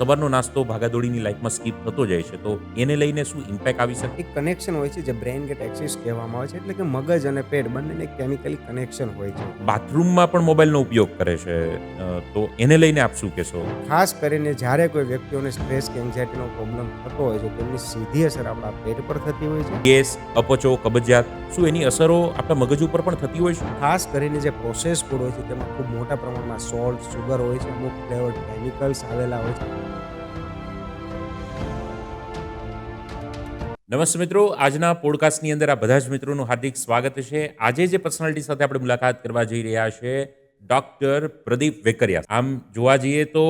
સવારનો નાસ્તો ભાગાદોડીની લાઈફમાં સ્કીપ થતો જાય છે, તો એને લઈને શું ઇમ્પેક્ટ આવી શકે? એક કનેક્શન હોય છે જે બ્રેઇન ગેટ એક્સિસ કહેવામાં આવે છે, એટલે કે મગજ અને પેટ બંનેને કેમિકલી કનેક્શન હોય છે. બાથરૂમમાં પણ મોબાઈલનો ઉપયોગ કરે છે, તો એને લઈને આપ શું કહેશો? ખાસ કરીને જ્યારે કોઈ વ્યક્તિઓને સ્ટ્રેસ કે એન્ઝાયટીનો પ્રોબ્લેમ થતો હોય છે, તેમની સીધી અસર આપણા પેટ પર થતી હોય છે. ગેસ, અપચો, કબજિયાત, શું એની અસરો આપણા મગજ ઉપર પણ થતી હોય છે? ખાસ કરીને જે પ્રોસેસ ફૂડ હોય છે તેમાં ખૂબ મોટા પ્રમાણમાં સોલ્ટ, સુગર હોય છે, અમુક ફ્લેવર્ડ કેમિકલ્સ આવેલા હોય છે. નમસ્તે મિત્રો, આજના પોડકાસ્ટની અંદર આ બધા જ મિત્રોનું હાર્દિક સ્વાગત છે. આજે જે પર્સનાલિટી સાથે આપણે મુલાકાત કરવા જઈ રહ્યા છે, ડૉક્ટર પ્રદીપ વેકરિયા. આમ જોવા જઈએ તો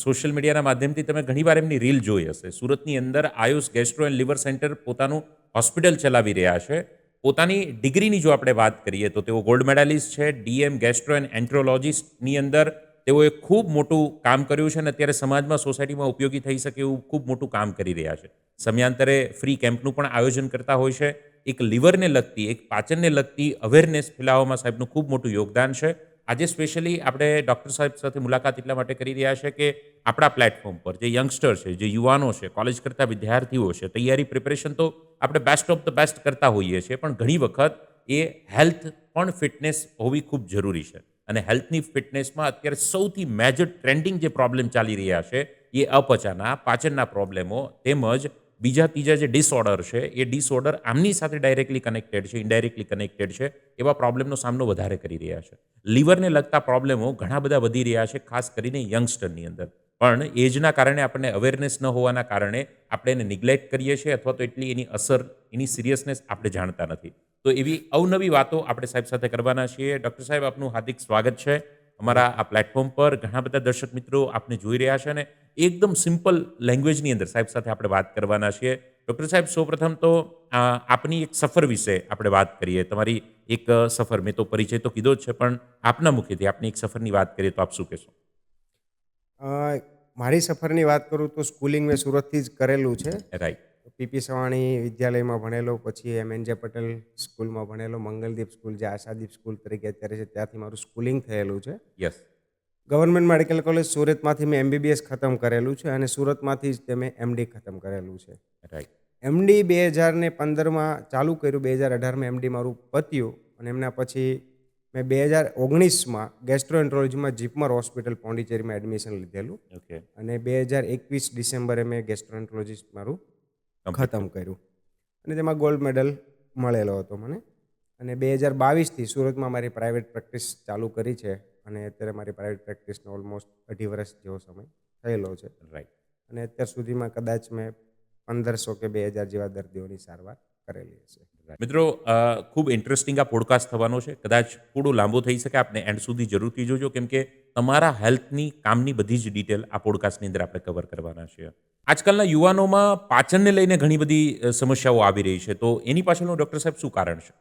સોશિયલ મીડિયાના માધ્યમથી તમે ઘણીવાર એમની રીલ જોઈ હશે. સુરતની અંદર Ayush gastro and liver centre પોતાનું હોસ્પિટલ ચલાવી રહ્યા છે. પોતાની ડિગ્રીની જો આપણે વાત કરીએ તો તેઓ ગોલ્ડ મેડાલિસ્ટ છે. ડીએમ ગેસ્ટ્રો એન્ડ એન્ટ્રોલોજિસ્ટની અંદર તેઓએ ખૂબ મોટું કામ કર્યું છે અને અત્યારે સમાજમાં, સોસાયટીમાં ઉપયોગી થઈ શકે એવું ખૂબ મોટું કામ કરી રહ્યા છે. સમયાંતરે ફ્રી કેમ્પનું પણ આયોજન કરતા હોય છે. એક લિવરને લગતી, એક પાચનને લગતી અવેરનેસ ફેલાવવામાં સાહેબનું ખૂબ મોટું યોગદાન છે. આજે સ્પેશિયલી આપણે ડૉક્ટર સાહેબ સાથે મુલાકાત એટલા માટે કરી રહ્યા છે કે આપણા પ્લેટફોર્મ પર જે યંગસ્ટર છે, જે યુવાનો છે, કોલેજ કરતા વિદ્યાર્થીઓ છે, તૈયારી પ્રિપરેશન તો આપણે બેસ્ટ ઓફ ધ બેસ્ટ કરતા હોઈએ છીએ, પણ ઘણી વખત એ હેલ્થ પણ ફિટનેસ હોવી ખૂબ જરૂરી છે. અને હેલ્થની ફિટનેસમાં અત્યારે સૌથી મેજર ટ્રેન્ડિંગ જે પ્રોબ્લેમ ચાલી રહ્યા છે એ અપચાના, પાચનના પ્રોબ્લેમો તેમજ બીજા ત્રીજા જે ડિસઓર્ડર છે, એ ડિસઓર્ડર આમની સાથે ડાયરેક્ટલી કનેક્ટેડ છે, ઇનડાયરેક્ટલી કનેક્ટેડ છે, એવા પ્રોબ્લેમનો સામનો વધારે કરી રહ્યા છે. લીવરને લગતા પ્રોબ્લેમો ઘણા બધા વધી રહ્યા છે, ખાસ કરીને યંગસ્ટરની અંદર. પણ એજના કારણે આપણને અવેરનેસ ન હોવાના કારણે આપણે એને નિગ્લેક્ટ કરીએ છીએ, અથવા તો એટલી એની અસર, એની સિરિયસનેસ આપણે જાણતા નથી. તો એવી અવનવી વાતો આપણે સાહેબ સાથે કરવાના છીએ. ડૉક્ટર સાહેબ, આપનું હાર્દિક સ્વાગત છે અમારા આ પ્લેટફોર્મ પર. ઘણા બધા દર્શક મિત્રો આપને જોઈ રહ્યા છે અને એકદમ સિમ્પલ લેંગ્વેજની અંદર સાહેબ સાથે આપણે વાત કરવાના છીએ. ડૉક્ટર સાહેબ, સૌપ્રથમ તો આપની એક સફર વિશે આપણે વાત કરીએ. તમારી એક સફર, મેં તો પરિચય તો કીધો જ છે, પણ આપના મુખેથી આપની એક સફરની વાત કરીએ તો આપ શું કહેશો? અ, મારી સફરની વાત કરું તો સ્કૂલિંગ મેં સુરતથી જ કરેલું છે. રાઈટ. પીપી સવાણી વિદ્યાલયમાં ભણેલો, પછી એમએનજે પટેલ સ્કૂલમાં ભણેલો, મંગલદીપ સ્કૂલ જે આશાદીપ સ્કૂલ તરીકે અત્યારે છે ત્યાંથી મારું સ્કૂલિંગ થયેલું છે. યસ. ગવર્મેન્ટ મેડિકલ કોલેજ સુરતમાંથી મેં એમબીબીએસ ખતમ કરેલું છે અને સુરતમાંથી જ તે મેં એમડી ખતમ કરેલું છે. રાઈટ. એમડી 2015માં ચાલુ કર્યું, 2018માં એમડી મારું પત્યું અને એમના પછી મેં 2019માં ગેસ્ટ્રોએન્ટ્રોલોજીમાં જીપમર હોસ્પિટલ પોંડિચેરીમાં એડમિશન લીધેલું ઓકે. અને 2021 ડિસેમ્બરે મેં ગેસ્ટ્રોએન્ટ્રોલોજીસ્ટ મારું કમ્પ્લીટ. ખતમ કર્યું અને તેમાં ગોલ્ડ મેડલ મળેલો હતો મને. અને 2022થી સુરતમાં મારી પ્રાઇવેટ પ્રેક્ટિસ ચાલુ કરી છે અને અત્યારે મારી પ્રાઇવેટ પ્રેક્ટિસનો ઓલમોસ્ટ 2.5 વર્ષ જેવો સમય થયેલો છે. રાઈટ. અને અત્યાર સુધીમાં કદાચ મેં 1500 કે 2000 જેવા દર્દીઓની સારવાર કરેલી હશે. મિત્રો, ખૂબ ઇન્ટરેસ્ટિંગ આ પોડકાસ્ટ થવાનો છે. કદાચ થોડું લાંબુ થઈ શકે, આપને એન્ડ સુધી જરૂરથી જોજો, કેમ કે તમારા હેલ્થની કામની બધી જ ડિટેલ આ પોડકાસ્ટની અંદર આપણે કવર કરવાના છીએ. આજકાલના યુવાનોમાં પાચનને લઈને ઘણી બધી સમસ્યાઓ આવી રહી છે, તો એની પાછળનું ડૉક્ટર સાહેબ શું કારણ છે?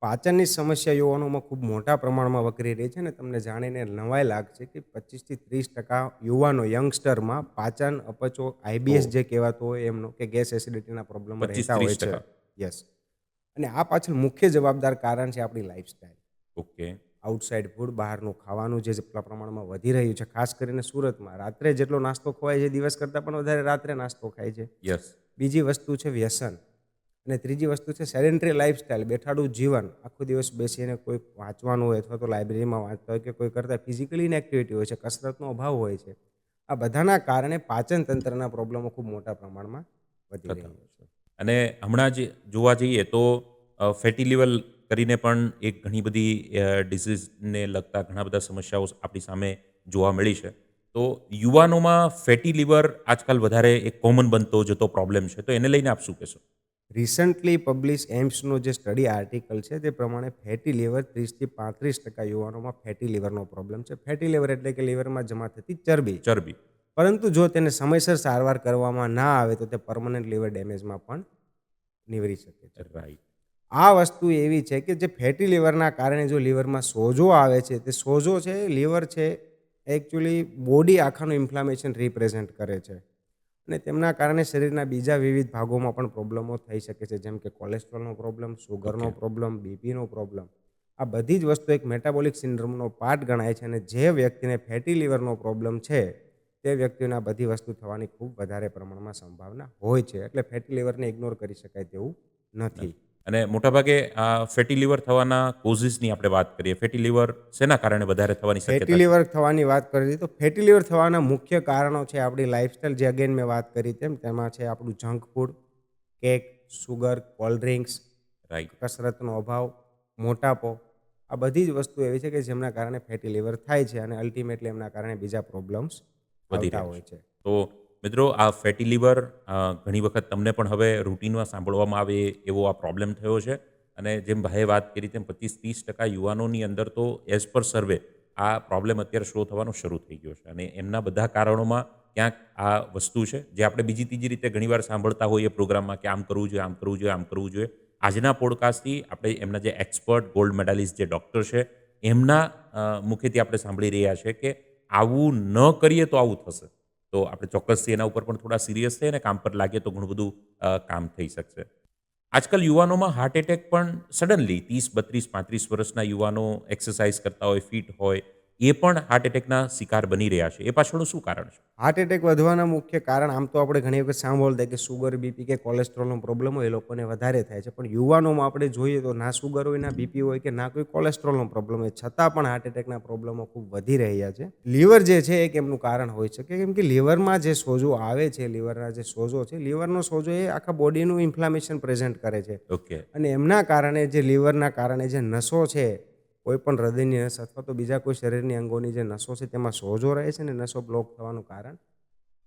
પાચનની સમસ્યા યુવાનોમાં ખૂબ મોટા પ્રમાણમાં વકરી રહી છે અને તમને જાણીને નવાઈ લાગશે કે 25-30% યુવાનો, યંગસ્ટરમાં પાચન, અપચો, આઈબીએસ ઓહ. જે કહેવાતો હોય એમનો, કે ગેસ એસિડિટીના પ્રોબ્લેમ રહેતા હોય છે. 25-30%. યસ. અને આ પાછળ મુખ્ય જવાબદાર કારણ છે આપણી લાઈફસ્ટાઈલ. ઓકે. આઉટસાઇડ ફૂડ, બહારનું ખાવાનું જે જેટલા પ્રમાણમાં વધી રહ્યું છે, ખાસ કરીને સુરતમાં રાત્રે જેટલો નાસ્તો ખવાય છે, દિવસ કરતાં પણ વધારે રાત્રે નાસ્તો ખાય છે. યસ. બીજી વસ્તુ છે વ્યસન અને ત્રીજી વસ્તુ છે સેડેન્ટરી લાઈફસ્ટાઈલ, બેઠાડું જીવન. આખો દિવસ બેસીને કોઈ વાંચવાનું હોય અથવા તો લાઇબ્રેરીમાં વાંચતા હોય કે કોઈ કરતાં ફિઝિકલી ઇનએક્ટિવિટી હોય છે, કસરતનો અભાવ હોય છે. આ બધાના કારણે પાચન તંત્રના પ્રોબ્લેમો ખૂબ મોટા પ્રમાણમાં વધી થતા રહ્યા હોય છે. છે. અને હમણાં જ જોવા જઈએ તો ફેટી લિવર કરીને પણ એક ઘણી બધી ડિસીઝને લગતા ઘણા બધા સમસ્યાઓ આપણી સામે જોવા મળી છે. તો યુવાનોમાં ફેટી લિવર આજકાલ વધારે એક કોમન બનતો જતો પ્રોબ્લેમ છે, તો એને લઈને આપ શું કહેશો? રિસન્ટલી પબ્લિશ એમ્સનો જે સ્ટડી આર્ટિકલ છે તે પ્રમાણે ફેટી લીવર 30-35% યુવાનોમાં ફેટી લીવરનો પ્રોબ્લેમ છે. ફેટી લીવર એટલે કે લીવરમાં જમા થતી ચરબી. ચરબી. પરંતુ જો તેને સમયસર સારવાર કરવામાં ના આવે તો તે પરમનન્ટ લીવર ડેમેજમાં પણ નીવરી શકે છે. રાઈટ. આ વસ્તુ એવી છે કે જે ફેટી લીવરના કારણે જો લીવરમાં સોજો આવે છે, તે સોજો છે, લીવર છે, એકચ્યુઅલી બોડી આખાનું ઇન્ફ્લામેશન રિપ્રેઝેન્ટ કરે છે અને તેમના કારણે શરીરના બીજા વિવિધ ભાગોમાં પણ પ્રોબ્લેમો થઈ શકે છે, જેમ કે કોલેસ્ટ્રોલનો પ્રોબ્લેમ, સુગરનો ઓકે. પ્રોબ્લેમ, બીપીનો પ્રોબ્લેમ. આ બધી જ વસ્તુ એક મેટાબોલિક સિન્ડ્રોમનો પાર્ટ ગણાય છે અને જે વ્યક્તિને ફેટી લીવરનો પ્રોબ્લેમ છે તે વ્યક્તિને આ બધી વસ્તુ થવાની ખૂબ વધારે પ્રમાણમાં સંભાવના હોય છે. એટલે ફેટી લિવરને ઇગ્નોર કરી શકાય તેવું નથી. અને મોટાભાગે આ ફેટી લીવર થવાના કોઝિસની આપણે વાત કરીએ. ફેટી લીવર શેના કારણે વધારે થવાની ફેટી શક્યતા છે? લિવર થવાની વાત કરી તો ફેટી લિવર થવાના મુખ્ય કારણો છે આપણી લાઇફસ્ટાઇલ, જે અગેન મેં વાત કરી તેમાં છે આપણું junk food, cake, sugar, cold drinks, right. કસરતનો અભાવ, મોટાપો. આ બધી જ વસ્તુ એવી છે કે જેમના કારણે ફેટી લિવર થાય છે અને અલ્ટિમેટલી એમના કારણે બીજા પ્રોબ્લેમ્સ વધી આવતા રહ્યા હોય છે. છે. તો મિત્રો, આ ફેટી લીવર ઘણી વખત તમને પણ હવે રૂટીનમાં સાંભળવામાં આવે એવો આ પ્રોબ્લેમ થયો છે. અને જેમ ભાઈએ વાત કરી તેમ 25-30% યુવાનોની અંદર તો એઝ પર સર્વે આ પ્રોબ્લેમ અત્યારે શો થવાનો શરૂ થઈ ગયો છે. અને એમના બધા કારણોમાં ક્યાંક આ વસ્તુ છે જે આપણે બીજી ત્રીજી રીતે ઘણીવાર સાંભળતા હોઈએ પ્રોગ્રામમાં કે આમ કરવું જોઈએ, આમ કરવું જોઈએ, આમ કરવું જોઈએ. આજના પોડકાસ્ટથી આપણે એમના જે એક્સપર્ટ ગોલ્ડ મેડાલિસ્ટ જે ડૉક્ટર છે એમના મુખેથી આપણે સાંભળી રહ્યા છે કે આવું ન કરીએ તો આવું થશે. તો આપણે ચોક્કસથી એના ઉપર પણ થોડા સિરિયસ થઈએ અને કામ પર લાગીએ તો ઘણું બધું કામ થઈ શકશે. આજકાલ યુવાનોમાં હાર્ટ એટેક પણ સડનલી 30, 32, 35 વર્ષના યુવાનો એક્સરસાઇઝ કરતા હોય, ફિટ હોય, એ પણ હાર્ટ એટેકના શિકાર બની રહ્યા છે. એ પાછળનું શું કારણ છે? હાર્ટ એટેક વધવાના મુખ્ય કારણ આમ તો આપણે ઘણી વખત સાંભળતા કે સુગર, બીપી કે કોલેસ્ટ્રોલનો પ્રોબ્લેમ હોય એ લોકોને વધારે થાય છે. પણ યુવાનોમાં આપણે જોઈએ તો ના સુગર હોય, ના બીપી હોય કે ના કોઈ કોલેસ્ટ્રોલનો પ્રોબ્લેમ હોય, છતાં પણ હાર્ટ એટેકના પ્રોબ્લેમો ખૂબ વધી રહ્યા છે. લીવર જે છે એક એમનું કારણ હોઈ શકે, કેમ કે લીવરમાં જે સોજો આવે છે, લીવરના જે સોજો છે, લીવરનો સોજો એ આખા બોડીનું ઇન્ફ્લામેશન પ્રેઝન્ટ કરે છે. ઓકે. અને એમના કારણે જે લીવરના કારણે જે નસો છે, કોઈ પણ હૃદયની નસ અથવા તો બીજા કોઈ શરીરની અંગોની જે નસો છે તેમાં સોજો રહે છે ને નસો બ્લોક થવાનું કારણ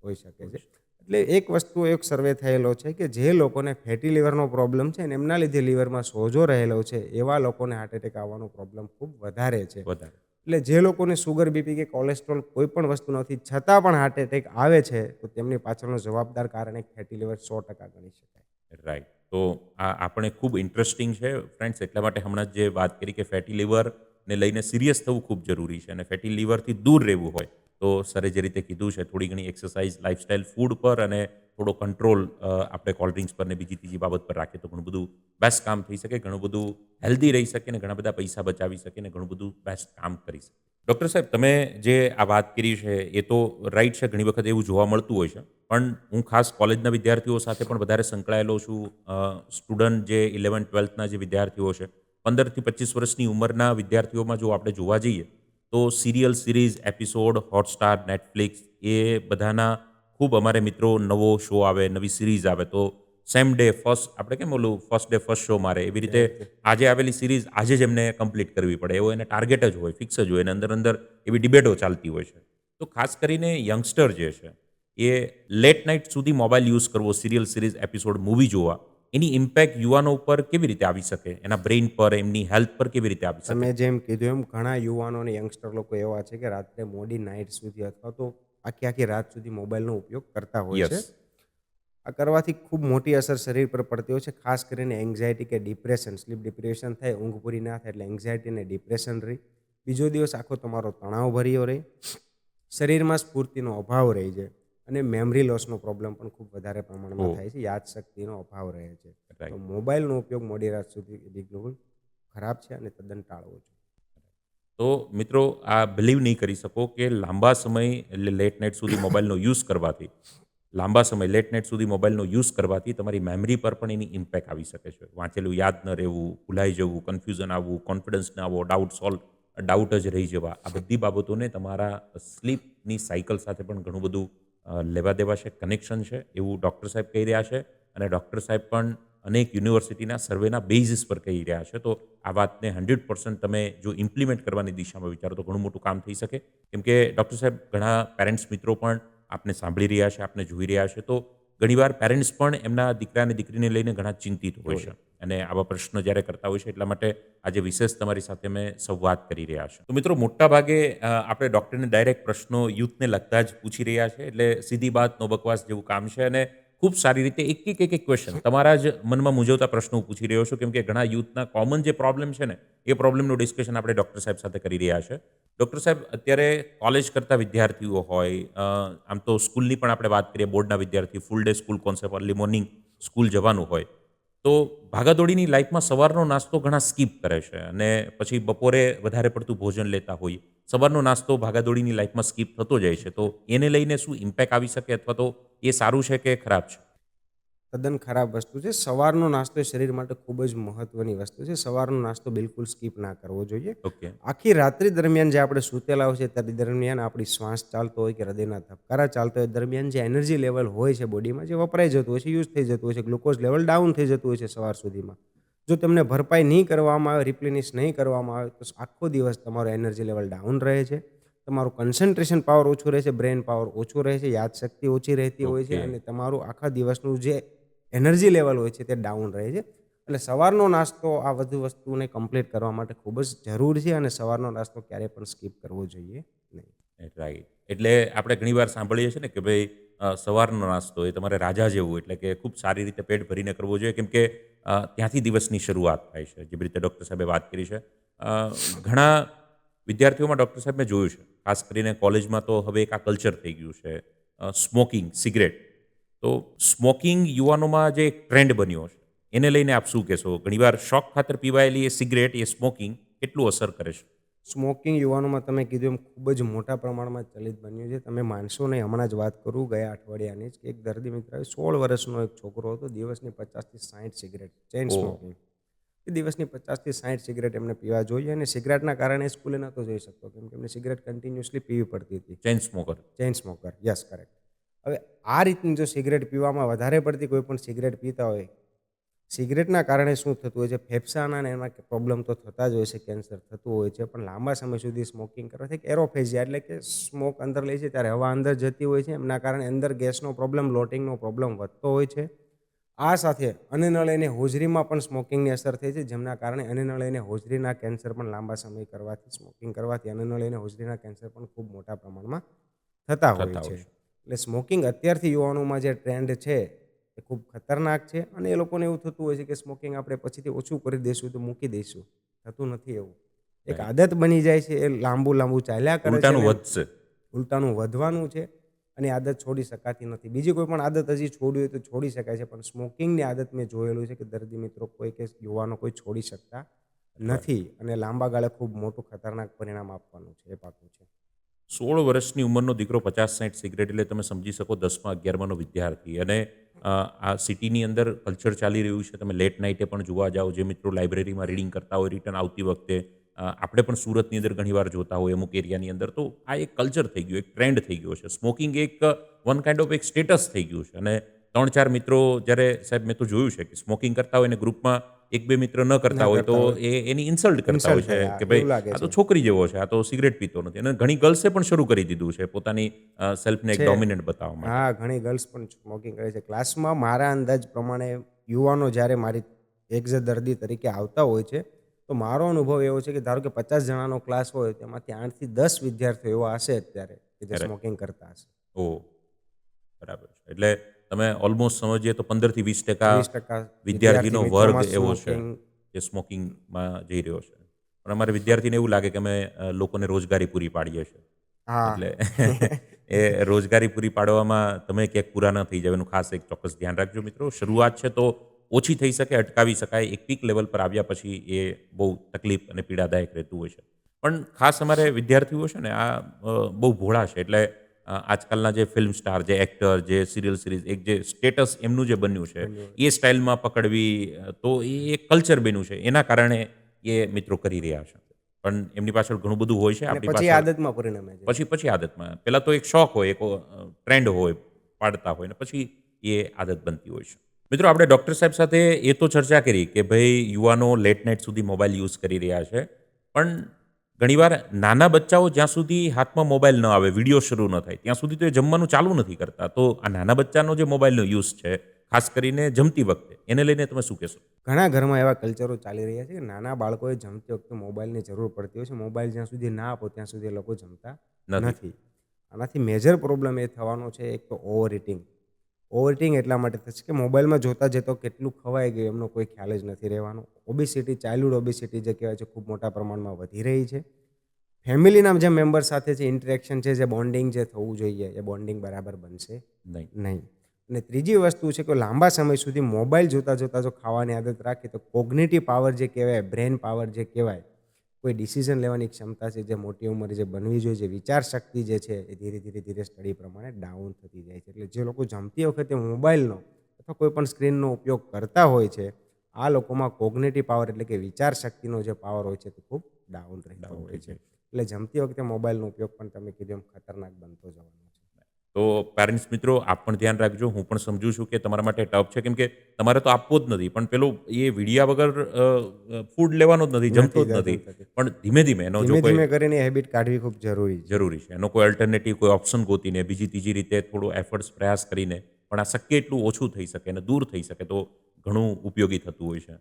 હોઈ શકે છે. એટલે એક વસ્તુ એક સર્વે થયેલો છે કે જે લોકોને ફેટી લિવરનો પ્રોબ્લેમ છે ને એમના લીધે લીવરમાં સોજો રહેલો છે એવા લોકોને હાર્ટ એટેક આવવાનો પ્રોબ્લેમ ખૂબ વધારે છે. વધારે. એટલે જે લોકોને સુગર, બીપી કે કોલેસ્ટ્રોલ કોઈ પણ વસ્તુ નથી છતાં પણ હાર્ટ એટેક આવે છે તો તેમની પાછળનો જવાબદાર કારણ એક ફેટી લિવર 100% ગણી શકાય. રાઈટ. તો આ આપણે ખૂબ ઇન્ટરેસ્ટિંગ છે ફ્રેન્ડ્સ. એટલા માટે હમણાં જ જે વાત કરી કે ફેટી લીવરને લઈને સિરિયસ થવું ખૂબ જરૂરી છે. અને ફેટી લીવરથી દૂર રહેવું હોય તો સરે જે રીતે કીધું છે થોડી ઘણી એક્સરસાઇઝ, લાઇફસ્ટાઇલ, ફૂડ પર અને થોડો કંટ્રોલ આપણે કોલ્ડ ડ્રિંક્સ પર ને બીજી ત્રીજી બાબત પર રાખીએ તો ઘણું બધું બેસ્ટ કામ થઈ શકે, ઘણું બધું હેલ્ધી રહી શકે ને ઘણા બધા પૈસા બચાવી શકે ને ઘણું બધું બેસ્ટ કામ કરી શકે. ડૉક્ટર સાહેબ, તમે જે આ વાત કરી છે એ તો રાઈટ છે, ઘણી વખત એવું જોવા મળતું હોય છે. પણ હું ખાસ કોલેજના વિદ્યાર્થીઓ સાથે પણ વધારે સંકળાયેલો છું. સ્ટુડન્ટ જે 11-12ના જે વિદ્યાર્થીઓ છે, 15થી 25 વર્ષની ઉંમરના વિદ્યાર્થીઓમાં જો આપણે જોવા જઈએ તો serial, series, episode, Hotstar, Netflix એ બધાના ખૂબ અમારે મિત્રો નવો શો આવે, નવી સિરીઝ આવે તો સેમ ડે ફર્સ્ટ, આપણે કેમ ઓલું ફર્સ્ટ ડે ફર્સ્ટ શો મારે એવી રીતે આજે આવેલી સિરીઝ આજે જ એમને કમ્પ્લીટ કરવી પડે એવો એને ટાર્ગેટ જ હોય, ફિક્સ જ હોય. અને અંદર અંદર એવી ડિબેટો ચાલતી હોય છે. તો ખાસ કરીને યંગસ્ટર જે છે એ લેટ નાઇટ સુધી મોબાઈલ યુઝ કરવો, સિરિયલ, સિરીઝ, એપિસોડ, મૂવી જોવા, એની ઇમ્પેક્ટ યુવાનો ઉપર કેવી રીતે આવી શકે? એના બ્રેઇન પર, એમની હેલ્થ પર કેવી રીતે આવી શકે? તમે જેમ કીધું એમ ઘણા યુવાનો અને યંગસ્ટર લોકો એવા છે કે રાત્રે મોડી નાઇટ સુધી અથવા તો આખી આખી રાત સુધી મોબાઈલનો ઉપયોગ કરતા હોય છે. યસ. આ કરવાથી ખૂબ મોટી અસર શરીર પર પડતી હોય છે, ખાસ કરીને એન્ઝાયટી કે ડિપ્રેશન, સ્લીપ ડિપ્રેશન થાય, ઊંઘ પૂરી ના થાય એટલે એન્ઝાયટી અને ડિપ્રેશન રહી. બીજો દિવસ આખો તમારો તણાવભર્યો રહે, શરીરમાં સ્ફૂર્તિનો અભાવ રહી જાય અને મેમરી લોસનો પ્રોબ્લેમ પણ ખૂબ વધારે પ્રમાણમાં ઓહ. થાય છે, યાદશક્તિનો અભાવ રહે છે. તો રાઈટ. મોબાઈલનો ઉપયોગ મોડી રાત સુધી બિલકુલ ખરાબ છે અને તદ્દન ટાળવો જોઈએ. તો મિત્રો, આ બિલીવ નહીં કરી શકો કે લાંબા સમય એટલે લેટ નાઇટ સુધી મોબાઈલનો યુઝ કરવાથી, લાંબા સમય લેટ નાઇટ સુધી મોબાઈલનો યુઝ કરવાથી તમારી મેમરી પર પણ એની ઇમ્પેક્ટ આવી શકે છે. વાંચેલું યાદ ન રહેવું, ભૂલાઈ જવું, કન્ફ્યુઝન આવવું, કોન્ફિડન્સ ન આવવો, ડાઉટ જ રહી જવા, આ બધી બાબતોને તમારા સ્લીપની સાયકલ સાથે પણ ઘણું બધું લેવા દેવા છે, કનેક્શન છે એવું ડૉક્ટર સાહેબ કહી રહ્યા છે. અને ડૉક્ટર સાહેબ પણ અનેક યુનિવર્સિટીના સર્વેના બેઝિસ પર કહી રહ્યા છે. તો આ વાતને 100% તમે જો ઇમ્પ્લિમેન્ટ કરવાની દિશામાં વિચારો તો ઘણું મોટું કામ થઈ શકે. કેમ કે ડૉક્ટર સાહેબ, ઘણા પેરેન્ટ્સ મિત્રો પણ આપને સાંભળી રહ્યા છે, આપને જોઈ રહ્યા છે. તો ઘણીવાર પેરેન્ટ્સ પણ એમના દીકરા અને દીકરીને લઈને ઘણા ચિંતિત હોય છે અને આવા પ્રશ્નો જ્યારે કરતા હોય છે. એટલા માટે આજે વિશેષ તમારી સાથે મેં સંવાદ કરી રહ્યા છે. તો મિત્રો, મોટાભાગે આપણે ડૉક્ટરને ડાયરેક્ટ પ્રશ્નો યુથને લગતા જ પૂછી રહ્યા છે, એટલે સીધી બાત નો બકવાસ જેવું કામ છે. અને ખૂબ સારી રીતે એક ક્વેશ્ચન તમારા જ મનમાં મૂંઝવતા પ્રશ્નો હું પૂછી રહ્યો છું, કેમ કે ઘણા યુથના કોમન જે પ્રોબ્લેમ છે ને એ પ્રોબ્લેમનું ડિસ્કશન આપણે ડૉક્ટર સાહેબ સાથે કરી રહ્યા છે. ડૉક્ટર સાહેબ, અત્યારે કોલેજ કરતા વિદ્યાર્થીઓ હોય, આમ તો સ્કૂલની પણ આપણે વાત કરીએ, બોર્ડના વિદ્યાર્થી, full day school concept, early morning school જવાનું હોય, તો ભાગાદોડીની લાઈફમાં સવારનો નાસ્તો ઘણા સ્કીપ કરે છે અને પછી બપોરે વધારે પડતું ભોજન લેતા હોય. સવારનો નાસ્તો ભાગાદોડીની લાઈફમાં સ્કીપ થતો જાય છે. તો એને લઈને શું ઇમ્પેક્ટ આવી શકે અથવા તો એ સારું છે કે ખરાબ છે? તદ્દન ખરાબ વસ્તુ છે. સવારનો નાસ્તો એ શરીર માટે ખૂબ જ મહત્વની વસ્તુ છે. સવારનો નાસ્તો બિલકુલ સ્કીપ ના કરવો જોઈએ. ઓકે. આખી રાત્રિ દરમિયાન જે આપણે સૂતેલા હોય છે તે દરમિયાન આપણી શ્વાસ ચાલતો હોય કે હૃદયના ધબકારા ચાલતો હોય દરમિયાન જે એનર્જી લેવલ હોય છે બોડીમાં જે વપરાઈ જતું હોય છે, યુઝ થઈ જતું હોય છે, ગ્લુકોઝ લેવલ ડાઉન થઈ જતું હોય છે સવાર સુધીમાં. જો તમને ભરપાઈ નહીં કરવામાં આવે, રિપ્લેનિશ નહીં કરવામાં આવે તો આખો દિવસ તમારો એનર્જી લેવલ ડાઉન રહે છે. તમારું કન્સન્ટ્રેશન પાવર ઓછું રહે છે, બ્રેન પાવર ઓછું રહે છે, યાદશક્તિ ઓછી રહેતી હોય છે ઓકે. અને તમારું આખા દિવસનું જે એનર્જી લેવલ હોય છે તે ડાઉન રહે છે. એટલે સવારનો નાસ્તો આ બધું વસ્તુને કમ્પ્લીટ કરવા માટે ખૂબ જ જરૂરી છે અને સવારનો નાસ્તો ક્યારેય પણ સ્કીપ કરવો જોઈએ નહીં. રાઈટ. એટલે આપણે ઘણીવાર સાંભળીએ છીએ ને કે ભાઈ સવારનો નાસ્તો એ તમારે રાજા જેવું એટલે કે ખૂબ સારી રીતે પેટ ભરીને કરવો જોઈએ કેમ કે ત્યાંથી દિવસની શરૂઆત થાય છે. જેવી રીતે ડૉક્ટર સાહેબે વાત કરી છે. ઘણા વિદ્યાર્થીઓમાં ડૉક્ટર સાહેબ મેં જોયું છે ખાસ કરીને કોલેજમાં તો હવે એક આ કલ્ચર થઈ ગયું છે સ્મોકિંગ, સિગરેટ. તો સ્મોકિંગ યુવાનોમાં જે એક ટ્રેન્ડ બન્યો છે એને લઈને આપ શું કહેશો? ઘણીવાર શોખ ખાતર પીવાયેલી એ સિગરેટ એ સ્મોકિંગ કેટલું અસર કરે છે? સ્મોકિંગ યુવાનોમાં તમે કીધું એમ ખૂબ જ મોટા પ્રમાણમાં ચલિત બન્યું છે. તમે માનશો નહીં, હમણાં જ વાત કરું ગયા અઠવાડિયાની જ કે એક દર્દી મિત્ર 16 વર્ષનો એક છોકરો હતો. દિવસની 50 થી 60 સિગરેટ ચેઇન ઓહ. સ્મોકિંગ. એ દિવસની 50 થી 60 સિગરેટ એમને પીવા જોઈએ અને સિગરેટના કારણે સ્કૂલે નહોતો જઈ શકતો કેમ કે એમને સિગરેટ કન્ટિન્યુઅસલી પીવી પડતી હતી. Chain smoker. Chain smoker, yes, correct. હવે આ રીતની જો સિગરેટ પીવામાં વધારે પડતી કોઈ પણ સિગરેટ પીતા હોય, સિગરેટના કારણે શું થતું હોય છે, ફેફસાના અને એમાં પ્રોબ્લેમ તો થતા જ હોય છે, કેન્સર થતું હોય છે, પણ લાંબા સમય સુધી સ્મોકિંગ કરવાથી એક એરોફેઝિયા એટલે કે સ્મોક અંદર લે છે ત્યારે હવા અંદર જતી હોય છે, એમના કારણે અંદર ગેસનો પ્રોબ્લેમ, બ્લોટિંગનો પ્રોબ્લેમ વધતો હોય છે. આ સાથે અન્નનળી અને હોજરીમાં પણ સ્મોકિંગની અસર થઈ છે, જેમના કારણે અન્નનળી અને હોજરીના કેન્સર પણ લાંબા સમય કરવાથી, સ્મોકિંગ કરવાથી અન્નનળી અને હોજરીના કેન્સર પણ ખૂબ મોટા પ્રમાણમાં થતા હોય થતા છે. હોય છે. એટલે સ્મોકિંગ અત્યારથી યુવાનોમાં જે ટ્રેન્ડ છે એ ખૂબ ખતરનાક છે અને એ લોકોને એવું થતું હોય છે કે સ્મોકિંગ આપણે પછીથી ઓછું કરી દઈશું તો મૂકી દઈશું. થતું નથી એવું. એક Right. આદત બની જાય છે, એ લાંબુ લાંબુ ચાલ્યા કરે છે ઉલટાનું અને વધશે. ઉલટાનું વધવાનું છે અને એ આદત છોડી શકાતી નથી. બીજી કોઈ પણ આદત હજી છોડવી હોય તો છોડી શકાય છે, પણ સ્મોકિંગની આદત મેં જોયેલું છે કે દર્દી મિત્રો કોઈ કે યુવાનો કોઈ છોડી શકતા નથી અને લાંબા ગાળે ખૂબ મોટું ખતરનાક પરિણામ આપવાનું છે, એ પાકું છે. 16 વર્ષની ઉંમરનો દીકરો 50-60 સિગરેટ એટલે તમે સમજી શકો 10મા 11માનો વિદ્યાર્થી અને આ સિટીની અંદર કલ્ચર ચાલી રહ્યું છે. તમે લેટ નાઇટે પણ જોવા જાઓ, જે મિત્રો લાઇબ્રેરીમાં રીડિંગ કરતા હોય રિટર્ન આવતી વખતે આપણે પણ સુરતની અંદર ઘણીવાર જોતા હોય અમુક એરિયાની અંદર. તો આ એક કલ્ચર થઈ ગયું, એક ટ્રેન્ડ થઈ ગયો છે. સ્મોકિંગ એક વન કાઇન્ડ ઓફ એક સ્ટેટસ થઈ ગયું છે અને 3-4 મિત્રો જ્યારે સાહેબ મેં તો જોયું છે કે સ્મોકિંગ કરતા હોય ને ગ્રુપમાં 1-2 મિત્ર ન કરતા હોય તો એની ઇન્સલ્ટ કરતા હોય Insult છે થાય, કે એવું ભાઈ લાગે આ તો છે. છોકરી જેવો છે, આ તો સિગરેટ પીતો નથી. અને ઘણી ગર્લ્સે પણ શરૂ કરી દીધું છે પોતાની સેલ્ફને એક છે. ડોમિનન્ટ બતાવવા માટે. હા, ઘણી ગર્લ્સ પણ સ્મોકિંગ કરે છે. ક્લાસમાં મારા અંદાજ પ્રમાણે યુવાનો જ્યારે મારી એઝ અ દર્દી તરીકે આવતા હોય છે, તો મારો અનુભવ એવો છે કે ધારો કે 50 જણાનો ક્લાસ હોય તેમાંથી 8 થી 10 વિદ્યાર્થીઓ એવા હશે અત્યારે કે જે Correct. સ્મોકિંગ કરતા હશે. ઓ, બરાબર છે. એટલે તમે ઓલમોસ્ટ સમજીએ તો 15 થી 20% 20% વિદ્યાર્થીનો વિદ્યાર્થી વર્ગ મિત્રોમાં એવો છે સ્મોકિંગ. જે સ્મોકિંગમાં જઈ રહ્યો છે. પણ અમારે વિદ્યાર્થીને એવું લાગે કે અમે લોકોને રોજગારી પૂરી પાડીએ છીએ. હા. એટલે એ રોજગારી પૂરી પાડવામાં તમે ક્યાંક પૂરા ન થઈ જાવ એનું ખાસ એક ચોક્કસ ધ્યાન રાખજો મિત્રો. શરૂઆત છે તો ઓછી થઈ શકે, અટકાવી શકાય. એક પીક લેવલ પર આવ્યા પછી એ બહુ તકલીફ અને પીડાદાયક રહેતું હોય છે. પણ ખાસ અમારે વિદ્યાર્થીઓ છે ને આ બહુ ભોળા છે. એટલે આજકાલના જે ફિલ્મ સ્ટાર, જે એક્ટર, જે સિરિયલ સિરીઝ, એક જે સ્ટેટસ એમનું જે બન્યું છે એ સ્ટાઇલમાં પકડવી, તો એ એક કલ્ચર બન્યું છે. એના કારણે એ મિત્રો કરી રહ્યા છે. પણ એમની પાછળ ઘણું બધું હોય છે. અને આપણી પછી પાછળ આદતમાં પરિણમે છે. પછી આદતમાં પહેલાં તો એક શોખ હોય, એક ટ્રેન્ડ હોય, પાડતા હોય ને પછી એ આદત બનતી હોય છે. મિત્રો આપણે ડૉક્ટર સાહેબ સાથે એ તો ચર્ચા કરી કે ભાઈ યુવાનો લેટ નાઇટ સુધી મોબાઈલ યુઝ કરી રહ્યા છે, પણ ઘણીવાર નાના બચ્ચાઓ જ્યાં સુધી હાથમાં મોબાઈલ ન આવે, વિડીયો શરૂ ન થાય ત્યાં સુધી તો એ જમવાનું ચાલુ નથી કરતા. તો આ નાના બચ્ચાનો જે મોબાઈલનો યુઝ છે ખાસ કરીને જમતી વખતે, એને લઈને તમે શું કહેશો? ઘણા ઘરમાં એવા કલ્ચરો ચાલી રહ્યા છે કે નાના બાળકોએ જમતી વખતે મોબાઈલની જરૂર પડતી હોય છે. મોબાઈલ જ્યાં સુધી ના આપો ત્યાં સુધી એ લોકો જમતા નથી. નથી. આનાથી મેજર પ્રોબ્લેમ એ થવાનો છે એક તો ઓવર ઇટિંગ. ઓવર ઇટિંગ એટલા માટે થશે કે મોબાઈલમાં જોતા જતો કેટલું ખવાઈ ગયું એમનો કોઈ ખ્યાલ જ નથી રહેવાનો. ઓબેસિટી, ચાઇલ્ડહુડ ઓબેસિટી જે કહેવાય છે ખૂબ મોટા પ્રમાણમાં વધી રહી છે. ફેમિલીના જે મેમ્બર સાથે જે ઇન્ટરેક્શન છે, જે બોન્ડિંગ જે થવું જોઈએ એ બોન્ડિંગ બરાબર બનશે નહીં. નહીં. અને ત્રીજી વસ્તુ છે કે લાંબા સમય સુધી મોબાઈલ જોતાં જોતાં જો ખાવાની આદત રાખીએ તો કોગ્નિટિવ પાવર જે કહેવાય, બ્રેન પાવર જે કહેવાય, કોઈ ડિસિઝન લેવાની ક્ષમતા છે જે મોટી ઉંમરે જે બનવી જોઈએ, જે વિચાર શક્તિ જે છે એ ધીરે સ્ટડી પ્રમાણે ડાઉન થતી જાય છે. એટલે જે લોકો જમતી વખતે મોબાઈલનો અથવા કોઈ પણ સ્ક્રીનનો ઉપયોગ કરતા હોય છે, આ લોકોમાં કોગ્નિટિવ પાવર એટલે કે વિચાર શક્તિનો જે પાવર હોય છે તે ખૂબ ડાઉન રહેતો હોય છે. એટલે જમતી વખતે મોબાઈલનો ઉપયોગ પણ તમે કીધું એમ ખતરનાક બનતો જવાનો છે. તો પેરેન્ટ્સ મિત્રો આપ પણ ધ્યાન રાખજો. હું પણ સમજુ છું કે તમારા માટે ટફ છે, કેમ કે તમારે તો આપવો જ નથી, પણ પેલું એ વિડિયા વગર ફૂડ લેવાનો જ નથી, જમતો જ નથી. પણ ધીમે ધીમે એનો જો ધીમે કોઈ ધીમે કરીને હેબિટ કાઢવી ખૂબ જરૂરી છે. જરૂરી છે, એનો કોઈ અલ્ટરનેટિવ કોઈ ઓપ્શન ગોતીને બીજી ત્રીજી રીતે થોડો એફર્ટ્સ પ્રયાસ કરીને પણ આ શક્ય એટલું ઓછું થઈ શકે અને દૂર થઈ શકે તો ઘણું ઉપયોગી થતું હોય છે.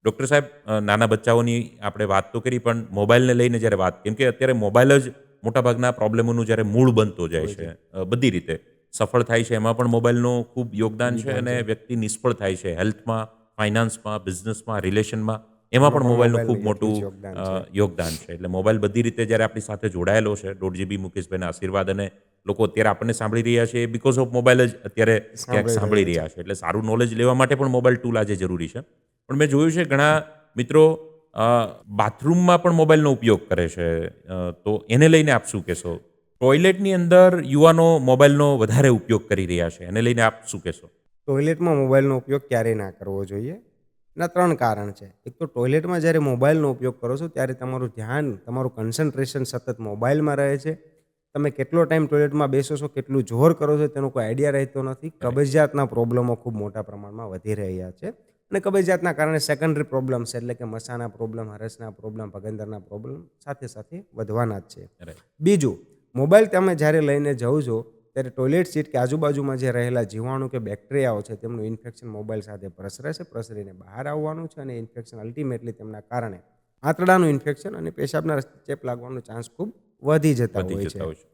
ડૉક્ટર સાહેબ, નાના બચ્ચાઓની આપણે વાત તો કરી, પણ મોબાઈલને લઈને જ્યારે વાત, કેમ કે અત્યારે મોબાઈલ જ મોટાભાગના પ્રોબ્લેમોનું જ્યારે મૂળ બનતો જાય છે, બધી રીતે સફળ થાય છે એમાં પણ મોબાઈલનું ખૂબ યોગદાન છે, અને વ્યક્તિ નિષ્ફળ થાય છે હેલ્થમાં, ફાઇનાન્સમાં, બિઝનેસમાં, રિલેશનમાં, એમાં પણ મોબાઈલનું ખૂબ મોટું યોગદાન છે. એટલે મોબાઈલ બધી રીતે જ્યારે આપણી સાથે જોડાયેલો છે, 1.5 GB મુકેશભાઈના આશીર્વાદ, અને લોકો અત્યારે આપણને સાંભળી રહ્યા છે એ બીકોઝ ઓફ મોબાઈલ જ અત્યારે ક્યાંક સાંભળી રહ્યા છે. એટલે સારું નોલેજ લેવા માટે પણ મોબાઈલ ટૂલ આજે જરૂરી છે. પણ મેં જોયું છે ઘણા મિત્રો બાથરૂમમાં પણ મોબાઈલનો ઉપયોગ કરે છે, તો એને લઈને આપ શું કહેશો? ટોયલેટની અંદર યુવાનો મોબાઈલનો વધારે ઉપયોગ કરી રહ્યા છે, એને લઈને આપ શું કહેશો? ટોયલેટમાં મોબાઈલનો ઉપયોગ ક્યારેય ના કરવો જોઈએ. એના 3 કારણ છે. એક તો ટોયલેટમાં જ્યારે મોબાઈલનો ઉપયોગ કરો છો ત્યારે તમારું ધ્યાન, તમારું કન્સન્ટ્રેશન સતત મોબાઈલમાં રહે છે. તમે કેટલો ટાઈમ ટોયલેટમાં બેસો છો, કેટલું જોર કરો છો તેનો કોઈ આઈડિયા રહેતો નથી. કબજિયાતના પ્રોબ્લેમો ખૂબ મોટા પ્રમાણમાં વધી રહ્યા છે. અને કબજિયાતના કારણે સેકન્ડરી પ્રોબ્લેમ્સ એટલે કે મસાના પ્રોબ્લેમ, હરસના પ્રોબ્લેમ, ભગંદરના પ્રોબ્લેમ સાથે સાથે વધવાના જ છે. બીજું, મોબાઈલ તમે જ્યારે લઈને જાઓ છો ત્યારે ટોયલેટ સીટ કે આજુબાજુમાં જે રહેલા જીવાણુ કે બેક્ટેરિયાઓ છે તેમનું ઇન્ફેક્શન મોબાઈલ સાથે પ્રસરે છે, પ્રસરીને બહાર આવવાનું છે, અને ઇન્ફેક્શન અલ્ટિમેટલી તેમના કારણે આંતરડાનું ઇન્ફેક્શન અને પેશાબના રસ્તે ચેપ લાગવાનો ચાન્સ ખૂબ વધી જતા હોય છે.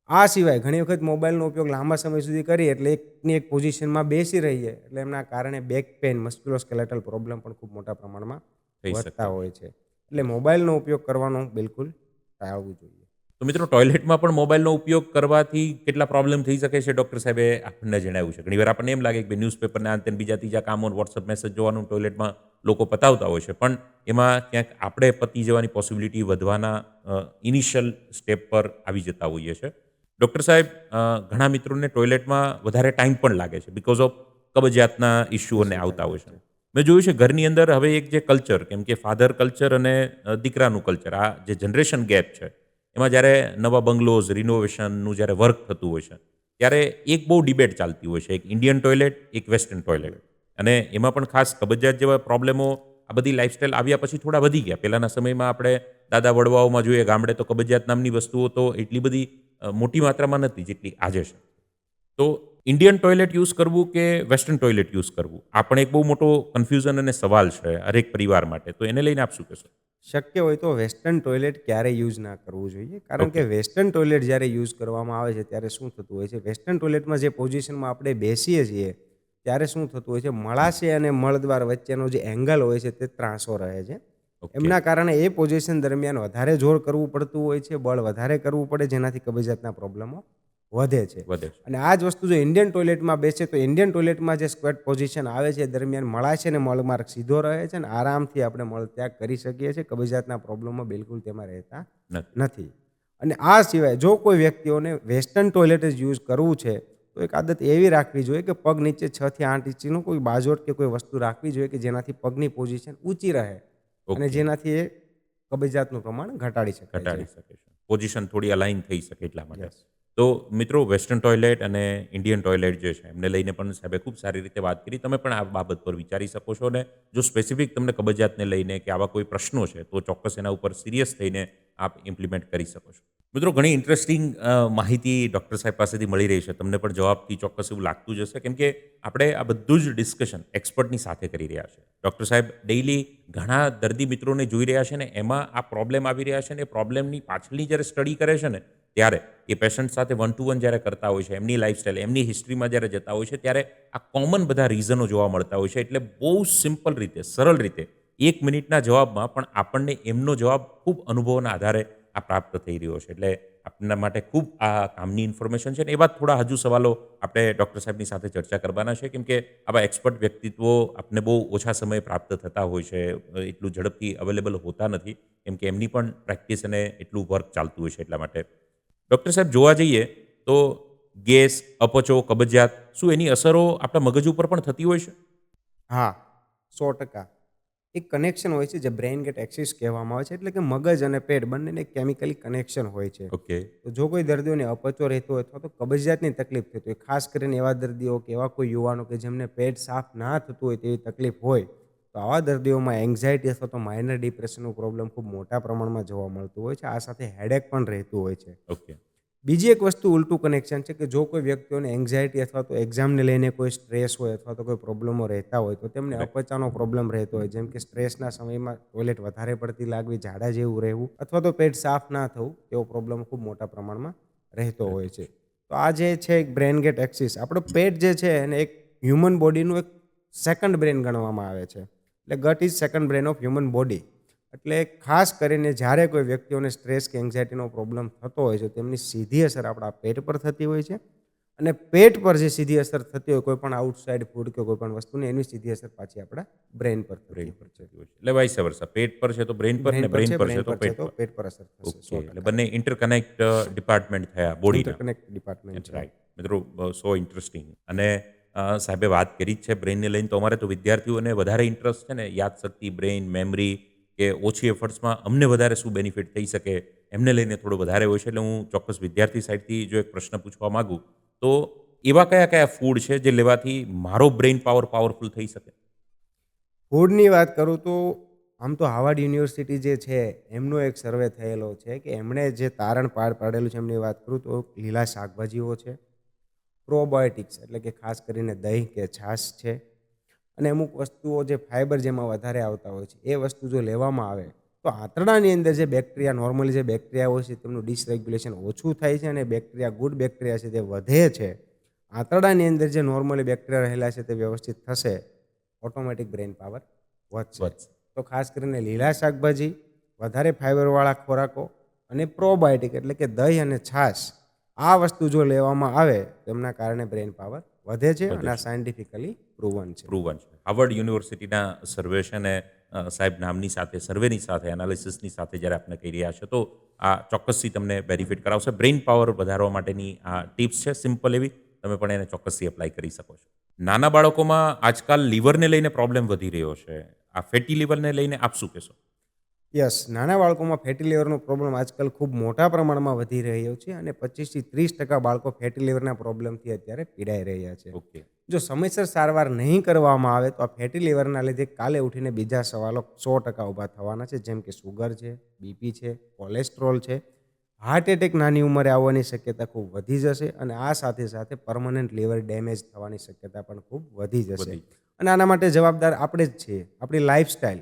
આ સિવાય ઘણી વખત મોબાઈલનો ઉપયોગ લાંબા સમય સુધી કરીએ એટલે એકની એક પોઝિશનમાં બેસી રહીએ એટલે એમના કારણે બેક પેઇન, મસ્ક્યુલોસ્કેલેટલ પ્રોબ્લેમ પણ ખૂબ મોટા પ્રમાણમાં વધતા હોય છે. એટલે મોબાઈલનો ઉપયોગ કરવાનો બિલકુલ ટાળવું જોઈએ. તો મિત્રો, ટોયલેટમાં પણ મોબાઈલનો ઉપયોગ કરવાથી કેટલા પ્રોબ્લેમ થઈ શકે છે ડૉક્ટર સાહેબે આપણને જણાવ્યું છે. ઘણીવાર આપણને એમ લાગે કે ન્યૂઝપેપરના અંતે બીજા ત્રીજા કામો, વોટ્સઅપ મેસેજ જોવાનું ટોયલેટમાં લોકો પતાવતા હોય છે, પણ એમાં ક્યાંક આપણે પતી જવાની પોસિબિલિટી વધવાના ઇનિશિયલ સ્ટેપ પર આવી જતા હોઈએ છે. ડૉક્ટર સાહેબ, ઘણા મિત્રોને ટોયલેટમાં વધારે ટાઈમ પણ લાગે છે બિકોઝ ઓફ કબજિયાતના ઇસ્યુઓને આવતા હોય છે. મેં જોયું છે ઘરની અંદર હવે એક જે કલ્ચર, કેમ કે ફાધર કલ્ચર અને દીકરાનું કલ્ચર, આ જે જનરેશન ગેપ છે, એમાં જ્યારે નવા બંગલોઝ, રિનોવેશનનું જ્યારે વર્ક થતું હોય છે ત્યારે એક બહુ ડિબેટ ચાલતી હોય છે, એક ઇન્ડિયન ટોયલેટ, એક વેસ્ટર્ન ટોયલેટ, અને એમાં પણ ખાસ કબજિયાત જેવા પ્રોબ્લેમો આ બધી લાઇફસ્ટાઈલ આવ્યા પછી થોડા વધી ગયા. પહેલાંના સમયમાં આપણે દાદા વડવાઓમાં જોઈએ, ગામડે તો કબજિયાત નામની વસ્તુઓ તો એટલી બધી મોટી માત્રામાં નથી જેટલી આજે છે. તો ઇન્ડિયન ટોયલેટ યુઝ કરવું કે વેસ્ટર્ન ટોયલેટ યુઝ કરવું, આ પણ એક બહુ મોટો કન્ફ્યુઝન અને સવાલ છે હરેક પરિવાર માટે. તો એને લઈને આપ શું કહેશો? શક્ય હોય તો વેસ્ટર્ન ટોયલેટ ક્યારેય યુઝ ના કરવું જોઈએ, કારણ કે વેસ્ટર્ન ટોયલેટ જ્યારે યુઝ કરવામાં આવે છે ત્યારે શું થતું હોય છે, વેસ્ટર્ન ટોયલેટમાં જે પોઝિશનમાં આપણે બેસીએ છીએ ત્યારે શું થતું હોય છે, મળાશય અને મળદ્વાર વચ્ચેનો જે એંગલ હોય છે તે ત્રાંસો રહે છે. એમના કારણે એ પોઝિશન દરમિયાન વધારે જોર કરવું પડતું હોય છે, બળ વધારે કરવું પડે, જેનાથી કબજિયાતના પ્રોબ્લેમો વધે છે. અને આ જ વસ્તુ જો ઇન્ડિયન ટોયલેટમાં બેસે તો ઇન્ડિયન ટોયલેટમાં જે સ્ક્વેટ પોઝિશન આવે છે દરમિયાન મળાશય અને મળમાર્ગ સીધો રહે છે અને આરામથી આપણે મળત્યાગ કરી શકીએ છીએ. કબજિયાતના પ્રોબ્લેમો બિલકુલ તેમાં રહેતા નથી. અને આ સિવાય જો કોઈ વ્યક્તિઓને વેસ્ટર્ન ટોયલેટ જ યુઝ કરવું છે તો એક આદત એવી રાખવી જોઈએ કે પગ નીચે 6 થી 8 ઇંચનું કોઈ બાજોટ કે કોઈ વસ્તુ રાખવી જોઈએ કે જેનાથી પગની પોઝિશન ઊંચી રહે અને જેનાથી એ કબજિયાતનું પ્રમાણ ઘટાડી શકે છે. પોઝિશન થોડી અલાઇન થઈ શકે એટલા માટે. તો મિત્રો, વેસ્ટર્ન ટોયલેટ અને ઇન્ડિયન ટોયલેટ જે છે એમને લઈને પણ સાહેબે ખૂબ સારી રીતે વાત કરી. તમે પણ આ બાબત પર વિચારી શકો છો, અને જો સ્પેસિફિક તમને કબજિયાતને લઈને કે આવા કોઈ પ્રશ્નો છે તો ચોક્કસ એના ઉપર સિરિયસ થઈને આપ ઇમ્પ્લિમેન્ટ કરી શકો છો. મિત્રો, ઘણી ઇન્ટરેસ્ટિંગ માહિતી ડૉક્ટર સાહેબ પાસેથી મળી રહી છે. તમને પણ જવાબથી ચોક્કસ એવું લાગતું જ હશે, કેમ કે આપણે આ બધું જ ડિસ્કશન એક્સપર્ટની સાથે કરી રહ્યા છે. ડૉક્ટર સાહેબ ડેઇલી ઘણા દર્દી મિત્રોને જોઈ રહ્યા છે ને એમાં આ પ્રોબ્લેમ આવી રહ્યા છે, ને એ પ્રોબ્લેમની પાછળની જ્યારે સ્ટડી કરે છે ને ત્યારે એ પેશન્ટ સાથે 1 to 1 જ્યારે કરતા હોય છે, એમની લાઈફસ્ટાઈલ, એમની હિસ્ટ્રીમાં જ્યારે જતા હોય છે ત્યારે આ કોમન બધા રીઝનો જોવા મળતા હોય છે. એટલે બહુ સિમ્પલ રીતે, સરળ રીતે 1 મિનિટના જવાબમાં પણ આપણને એમનો જવાબ ખૂબ અનુભવના આધારે આ પ્રાપ્ત થઈ રહ્યો છે. એટલે આપના માટે ખૂબ આ કામની ઇન્ફોર્મેશન છે. અને એવા થોડા હજુ સવાલો આપણે ડૉક્ટર સાહેબની સાથે ચર્ચા કરવાના છે, કેમ કે આવા એક્સપર્ટ વ્યક્તિત્વો આપને બહુ ઓછા સમયે પ્રાપ્ત થતા હોય છે, એટલું ઝડપથી અવેલેબલ હોતા નથી, કેમ કે એમની પણ પ્રેક્ટિસ અને એટલું વર્ક ચાલતું હોય છે. એટલા માટે ડૉક્ટર સાહેબ, જોવા જઈએ તો ગેસ, અપચો, કબજિયાત, શું એની અસરો આપણા મગજ ઉપર પણ થતી હોય છે? હા, 100%. એક કનેક્શન હોય છે જે બ્રેઇન ગેટ એક્સિસ કહેવામાં આવે છે. એટલે કે મગજ અને પેટ બંનેને કેમિકલી કનેક્શન હોય છે. ઓકે. તો જો કોઈ દર્દીઓને અપચો રહેતો હોય અથવા તો કબજિયાતની તકલીફ થતી હોય, ખાસ કરીને એવા દર્દીઓ કે એવા કોઈ યુવાનો કે જેમને પેટ સાફ ના થતું હોય તેવી તકલીફ હોય, તો આવા દર્દીઓમાં એન્ઝાયટી અથવા તો માઇનર ડિપ્રેશનનું પ્રોબ્લેમ ખૂબ મોટા પ્રમાણમાં જોવા મળતું હોય છે. આ સાથે હેડેક પણ રહેતું હોય છે. ઓકે. બીજી એક વસ્તુ ઉલટું કનેક્શન છે કે જો કોઈ વ્યક્તિઓને એન્ઝાયટી અથવા તો એક્ઝામને લઈને કોઈ સ્ટ્રેસ હોય અથવા તો કોઈ પ્રોબ્લેમો રહેતા હોય, તો તેમને Correct. અપચાનો પ્રોબ્લેમ રહેતો હોય, જેમ કે સ્ટ્રેસના સમયમાં ટોયલેટ વધારે પડતી લાગવી, ઝાડા જેવું રહેવું અથવા તો પેટ સાફ ના થવું, તેવો પ્રોબ્લેમ ખૂબ મોટા પ્રમાણમાં રહેતો હોય છે. તો આ જે છે એક બ્રેન ગેટ એક્સિસ, આપણું પેટ જે છે એને એક હ્યુમન બોડીનું એક સેકન્ડ બ્રેન ગણવામાં આવે છે. એટલે gut is second brain of human body. એટલે ખાસ કરીને જ્યારે કોઈ વ્યક્તિઓને સ્ટ્રેસ કે એન્ઝાયટીનો પ્રોબ્લેમ થતો હોય છે, તેમની સીધી અસર આપણા પેટ પર થતી હોય છે. અને પેટ પર જે સીધી અસર થતી હોય કોઈ પણ આઉટસાઇડ ફૂડ કે કોઈ પણ વસ્તુની, એની સીધી અસર પાછી આપણા બ્રેન પર બ્રેઇન થતી પર હોય છે. થતી હોય છે. એટલે વાઇસ વર્સા. પેટ પર છે તો બ્રેઇન પર, બ્રેન ને પર બ્રેઇન છે, પર બ્રેન છે તો પર છે પેટ તો પર. પેટ પર અસર થશે. ઓકે. એટલે 100%. બંને ઇન્ટરકનેક્ટ ડિપાર્ટમેન્ટ થયા બોડીના. ઇન્ટરકનેક્ટ ડિપાર્ટમેન્ટ છે. રાઈટ. મિત્રો, સો ઇન્ટરેસ્ટિંગ. અને સાહેબે વાત કરી જ છે બ્રેઇનને લઈને, તો અમારે તો વિદ્યાર્થીઓને વધારે ઇન્ટરેસ્ટ છે ને યાદશક્તિ, બ્રેઇન, મેમરી, કે ઓછી એફર્ટ્સમાં અમને વધારે શું બેનિફિટ થઈ શકે, એમને લઈને થોડો વધારે હોય છે. એટલે હું ચોક્કસ વિદ્યાર્થી સાઈડથી જો એક પ્રશ્ન પૂછવા માગું, તો એવા કયા કયા ફૂડ છે જે લેવાથી મારો બ્રેઇન પાવરફુલ થઈ શકે? ફૂડની વાત કરું તો આમ તો હાર્વર્ડ યુનિવર્સિટી જે છે એમનો એક સર્વે થયેલો છે કે એમણે જે તારણ પાડેલું છે એમની વાત કરું તો લીલા શાકભાજીઓ છે, પ્રોબાયોટિક્સ એટલે કે ખાસ કરીને દહીં કે છાશ છે, અને અમુક વસ્તુઓ જે ફાઇબર જેમાં વધારે આવતા હોય છે એ વસ્તુ જો લેવામાં આવે તો આંતરડાની અંદર જે બેક્ટેરિયા, નોર્મલી જે બેક્ટેરિયા હોય છે તેમનું ડિસરેગ્યુલેશન ઓછું થાય છે અને બેક્ટેરિયા, ગુડ બેક્ટેરિયા છે તે વધે છે. આંતરડાની અંદર જે નોર્મલી બેક્ટેરિયા રહેલા છે તે વ્યવસ્થિત થશે, ઓટોમેટિક બ્રેન પાવર વધશે. બસ. તો ખાસ કરીને લીલા શાકભાજી, વધારે ફાઇબરવાળા ખોરાકો અને પ્રોબાયોટિક એટલે કે દહીં અને છાશ, આ વસ્તુ જો લેવામાં આવે તેમના કારણે બ્રેન પાવર વધે છે વધે અને આ છે. સાયન્ટિફિકલી પ્રૂવન છે. પ્રૂવન છે. હાર્વર્ડ યુનિવર્સિટીના સર્વે છે ને, સાહેબ નામની સાથે, સર્વેની સાથે, એનાલિસિસની સાથે જ્યારે આપણે કહી રહ્યા છે, તો આ ચોક્કસથી તમને બેનિફિટ કરાવશે. બ્રેઇન પાવર વધારવા માટેની આ ટિપ્સ છે, સિમ્પલ એવી. તમે પણ એને ચોક્કસથી એપ્લાય કરી શકો છો. નાના બાળકોમાં આજકાલ લીવરને લઈને પ્રોબ્લેમ વધી રહ્યો છે. આ ફેટી લીવરને લઈને આપ શું કહેશો? યસ, નાના બાળકોમાં ફેટી લીવરનો પ્રોબ્લેમ આજકાલ ખૂબ મોટા પ્રમાણમાં વધી રહ્યો છે અને 25% બાળકો ફેટી લીવરના પ્રોબ્લેમથી અત્યારે પીડાઈ રહ્યા છે. ઓકે. જો સમયસર સારવાર નહીં કરવામાં આવે તો આ ફેટી લીવરના લીધે કાલે ઉઠીને બીજા સવાલો 100% ઊભા થવાના છે, જેમ કે સુગર છે, બીપી છે, કોલેસ્ટ્રોલ છે, હાર્ટ એટેક નાની ઉંમરે આવવાની શક્યતા ખૂબ વધી જશે અને આ સાથે સાથે પરમનન્ટ લીવર ડેમેજ થવાની શક્યતા પણ ખૂબ વધી જશે. વધી. અને આના માટે જવાબદાર આપણે જ છીએ. આપણી લાઈફસ્ટાઈલ,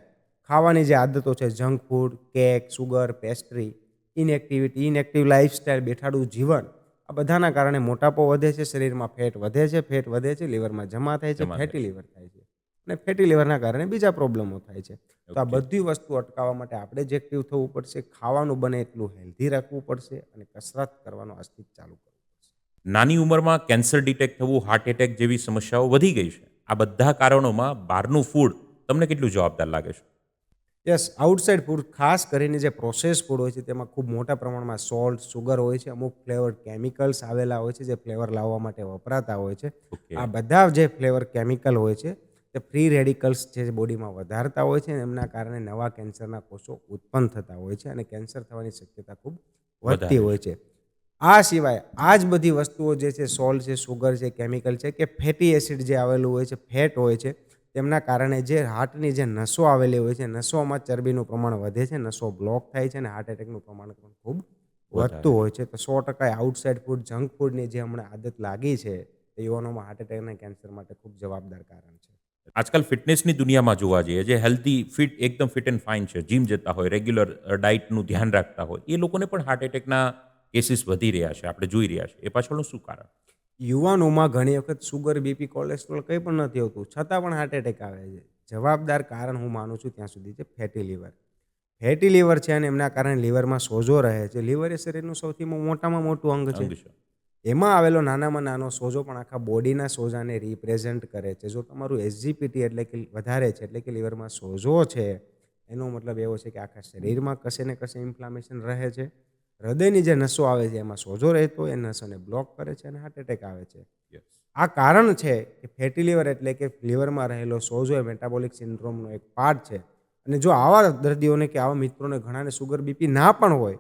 ખાવાની જે આદતો છે, junk food, cake, sugar, pastry, inactivity, inactive lifestyle, બેઠાડું જીવન, આ બધાના કારણે મોટાપો વધે છે, શરીરમાં ફેટ વધે છે, ફેટ વધે છે, લીવરમાં જમા થાય છે, જમા થાય ફેટી લીવર થાય છે અને ફેટી લીવરના કારણે બીજા પ્રોબ્લેમો થાય છે. તો આ ઓકે. બધી વસ્તુ અટકાવવા માટે આપણે જ એક્ટિવ થવું પડશે, ખાવાનું બને એટલું હેલ્ધી રાખવું પડશે અને કસરત કરવાનું આજથી જ ચાલુ કરવું પડશે. નાની ઉંમરમાં કેન્સર ડિટેક્ટ થવું, હાર્ટ એટેક જેવી સમસ્યાઓ વધી ગઈ છે. આ બધા કારણોમાં બહારનું ફૂડ તમને કેટલું જવાબદાર લાગે છે? યસ, આઉટસાઇડ ફૂડ, ખાસ કરીને જે પ્રોસેસ ફૂડ હોય છે તેમાં ખૂબ મોટા પ્રમાણમાં સોલ્ટ, સુગર હોય છે, અમુક ફ્લેવર કેમિકલ્સ આવેલા હોય છે જે ફ્લેવર લાવવા માટે વપરાતા હોય છે. ઓકે. આ બધા જે ફ્લેવર કેમિકલ હોય છે તે ફ્રી રેડિકલ્સ જે બોડીમાં વધારતા હોય છે અને એમના કારણે નવા કેન્સરના કોષો ઉત્પન્ન થતા હોય છે અને કેન્સર થવાની શક્યતા ખૂબ વધતી વધારે હોય છે. છે. આ સિવાય આ જ બધી વસ્તુઓ જે છે, સોલ્ટ છે, સુગર છે, કેમિકલ છે કે ફેટી એસિડ જે આવેલું હોય છે, ફેટ હોય છે, તેમના કારણે જે હાર્ટની જે નસો આવેલી હોય છે, નસોમાં ચરબીનું પ્રમાણ વધે છે, નસો બ્લોક થાય છે અને હાર્ટ એટેકનું પ્રમાણ પણ ખૂબ વધારે વધતું છે. હોય છે. તો 100% આઉટસાઇડ ફૂડ, જંક ફૂડની જે હમણાં આદત લાગી છે એ યુવાનોમાં હાર્ટ એટેક અને કેન્સર માટે ખૂબ જવાબદાર કારણ છે. આજકાલ ફિટનેસની દુનિયામાં જોવા જઈએ, જે હેલ્ધી, ફિટ, એકદમ ફિટ એન્ડ ફાઇન છે, જીમ જતા હોય, રેગ્યુલર ડાયટનું ધ્યાન રાખતા હોય, એ લોકોને પણ હાર્ટ એટેકના કેસીસ વધી રહ્યા છે, આપણે જોઈ રહ્યા છે. એ પાછળનું શું કારણ? યુવાનોમાં ઘણી વખત સુગર, બીપી, કોલેસ્ટ્રોલ કંઈ પણ નથી હોતું, છતાં પણ હાર્ટ એટેક આવે છે. જવાબદાર કારણ હું માનું છું ત્યાં સુધી છે ફેટી લીવર. ફેટી લીવર છે અને એમના કારણે લીવરમાં સોજો રહે છે. લીવર એ શરીરનું સૌથી મોટામાં મોટું અંગ છે. અંગ છે. એમાં આવેલો નાનામાં નાનો સોજો પણ આખા બોડીના સોજાને રિપ્રેઝેન્ટ કરે છે. જો તમારું એસજીપીટી એટલે કે વધારે છે, એટલે કે લીવરમાં સોજો છે, એનો મતલબ એવો છે કે આખા શરીરમાં કશે ને કશે ઇન્ફ્લામેશન રહે છે. હૃદયની જે નસો આવે છે એમાં સોજો રહેતો, એ નસોને બ્લોક કરે છે અને હાર્ટ એટેક આવે છે. યસ. આ કારણ છે કે ફેટી લીવર એટલે કે લીવરમાં રહેલો સોજો એ મેટાબોલિક સિન્ડ્રોમનો એક પાર્ટ છે. અને જો આવા દર્દીઓને કે આવા મિત્રોને ઘણાને સુગર બીપી ના પણ હોય